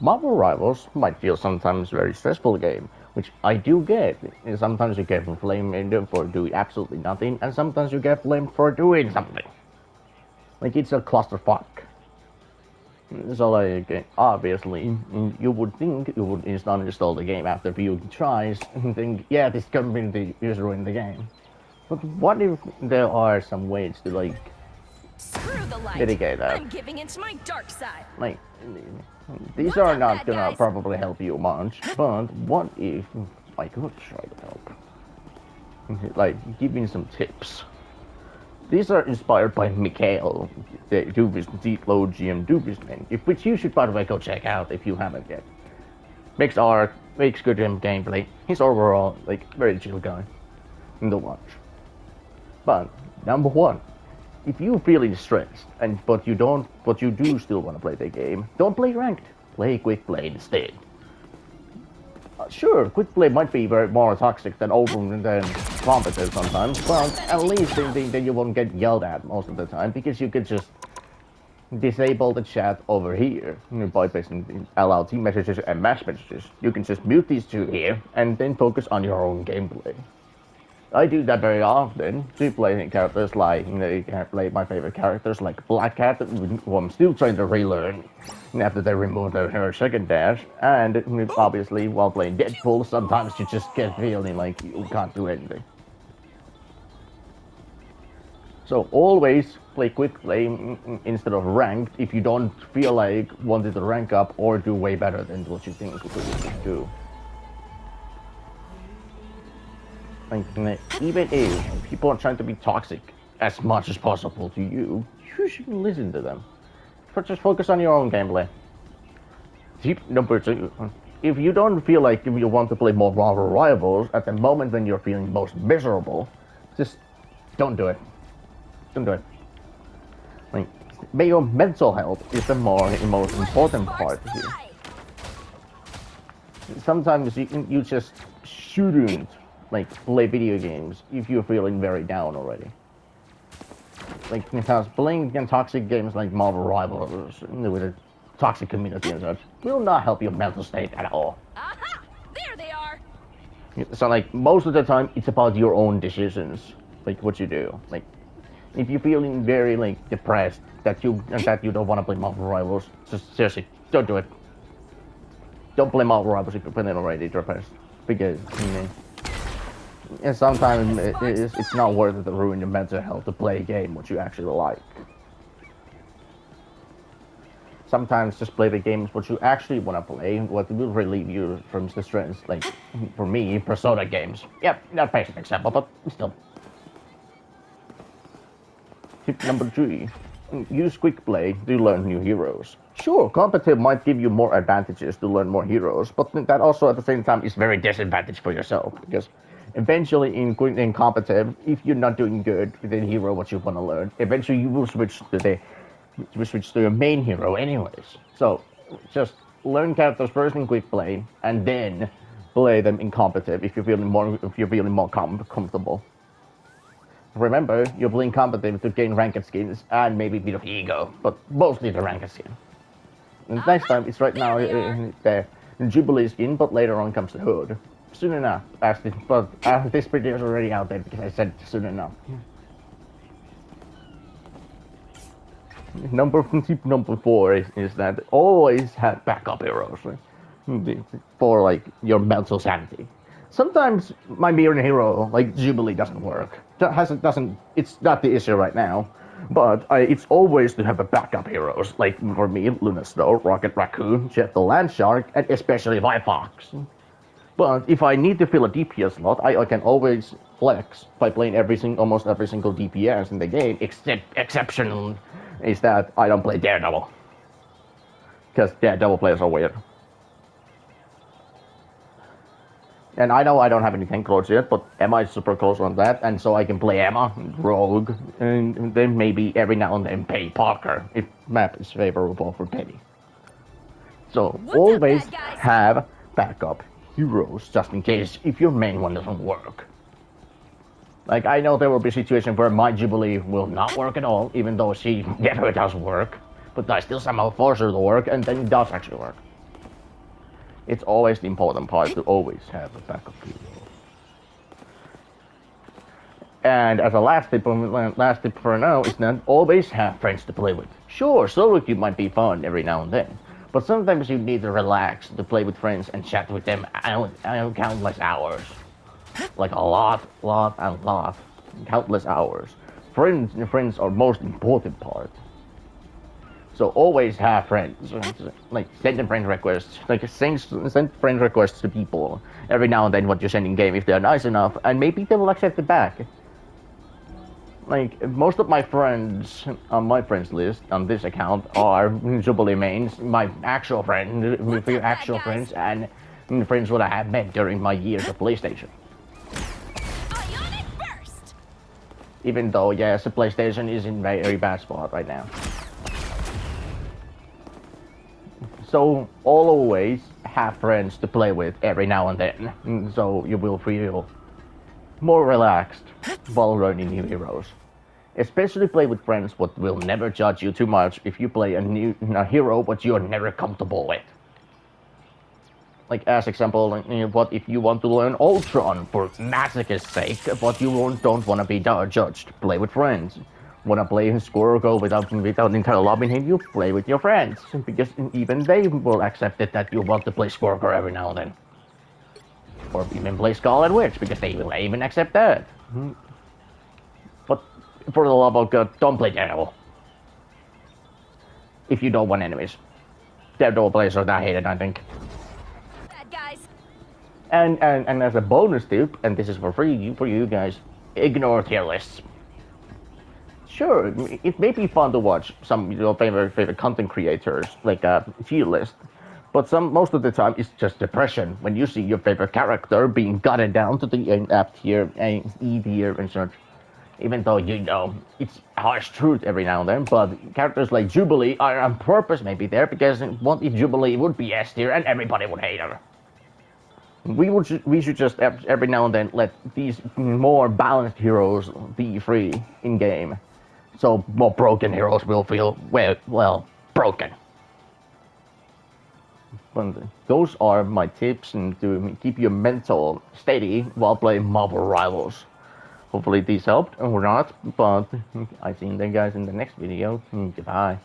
Marvel Rivals might feel sometimes very stressful game, which I do get. And sometimes you get blamed for doing absolutely nothing, and sometimes you get blamed for doing something. Like it's a clusterfuck. So like obviously you would think you would install the game after a few tries and think, yeah, this community is ruining the game. But what if there are some ways to like Screw the light. mitigate that? I'm giving into my dark side. Like these What's are up, not bad gonna guys? probably help you much, but what if I could try to help? Like giving some tips. These are inspired by Mikhail, the Dubis Deep Low GM Dubisman, which you should by the way go check out if you haven't yet. Makes art, makes good gameplay. He's overall like very chill guy in the watch. But number one, if you're feeling stressed but you do still want to play the game, don't play ranked. Play quick play instead. Sure, quick play might be very more toxic than open than competitive sometimes, but at least then you won't get yelled at most of the time because you could just disable the chat over here by basically allow team messages and match messages. You can just mute these two here and then focus on your own gameplay. I do that very often to play characters like, play my favorite characters like Black Cat, who I'm still trying to relearn after they removed her second dash, and obviously while playing Deadpool, sometimes you just get feeling like you can't do anything. So always play quick play instead of ranked if you don't feel like wanting to rank up or do way better than what you think you could do. Like, even if people are trying to be toxic as much as possible to you, you shouldn't listen to them. But just focus on your own gameplay. Tip number two. If you don't feel like you want to play more Marvel Rivals at the moment when you're feeling most miserable, just don't do it. Don't do it. Like, but your mental health is the most important part here. Sometimes you just shouldn't like play video games if you're feeling very down already. Like because playing toxic games like Marvel Rivals with a toxic community and such will not help your mental state at all. Aha! There they are. So like most of the time it's about your own decisions, like what you do. Like if you're feeling very like depressed that you don't want to play Marvel Rivals, just seriously don't do it. Don't play Marvel Rivals if you're feeling already depressed because and sometimes it's not worth it to ruin your mental health to play a game what you actually like. Sometimes just play the games what you actually want to play, what will relieve you from the stress. Like for me, Persona games. Yep, not basic example, but still. Tip number three: use quick play to learn new heroes. Sure, competitive might give you more advantages to learn more heroes, but that also at the same time is very disadvantage for yourself because eventually in competitive, if you're not doing good with the hero what you want to learn, eventually you will switch to your main hero anyways. So just learn characters first in quick play and then play them in competitive if you're feeling more comfortable. Remember, you're playing competitive to gain ranked skins and maybe a bit of ego, but mostly the ranked skin. And next time, it's right now the Jubilee skin, but later on comes the hood. Soon enough, but this video is already out there because I said soon enough. Tip number four is that always have backup heroes for like your mental sanity. Sometimes my main hero like Jubilee doesn't work. Doesn't. It's not the issue right now, but it's always to have a backup heroes. Like for me, Luna Snow, Rocket Raccoon, Jet the Land Shark, and especially Fox. But if I need to fill a DPS slot, I can always flex by playing almost every single DPS in the game, except exception is that I don't play Daredevil. Because Daredevil players are weird. And I know I don't have any tank lords yet, but Emma is super close on that, and so I can play Emma, Rogue, and then maybe every now and then pay Parker if map is favorable for Penny. So always have backup heroes just in case if your main one doesn't work. Like I know there will be situations where my Jubilee will not work at all, even though she never does work, but I still somehow force her to work, and then it does actually work. It's always the important part to always have a backup hero. And as a last tip for now is not always have friends to play with. Sure, solo queue might be fun every now and then, but sometimes you need to relax to play with friends and chat with them countless hours. Like a lot, countless hours. Friends are most important part. So always have friends. Like send them friend requests. Like send friend requests to people every now and then what you send in game if they're nice enough, and maybe they will accept it back. Like most of my friends on my friends list on this account are Jubilee mains, my actual friends, and friends that I have met during my years of PlayStation. Ionic burst. Even though, yes, the PlayStation is in a very bad spot right now. So always have friends to play with every now and then, so you will feel more relaxed while learning new heroes. Especially play with friends what will never judge you too much if you play a hero what you are never comfortable with. Like as example, what if you want to learn Ultron for masochist's sake, but you don't want to be judged? Play with friends. Want to play Squirrel without entire lobbing him? You play with your friends because even they will accept it that you want to play Squirrel every now and then, or even play Scarlet Witch because they will even accept that. But for the love of God, don't play Daredevil. If you don't want enemies. Daredevil players are that hated, I think. Bad guys. And as a bonus tip, and this is for free for you guys, ignore tier lists. Sure, it may be fun to watch some your favorite content creators like a tier list, but most of the time it's just depression when you see your favorite character being gutted down to the F tier and E tier and such. Even though you know it's harsh truth every now and then, but characters like Jubilee are on purpose maybe there because what if Jubilee would be S tier and everybody would hate her? We should just every now and then let these more balanced heroes be free in game, so more broken heroes will feel well broken. But those are my tips and to keep your mental steady while playing Marvel Rivals. Hopefully these helped or not, but I see you guys in the next video. Goodbye.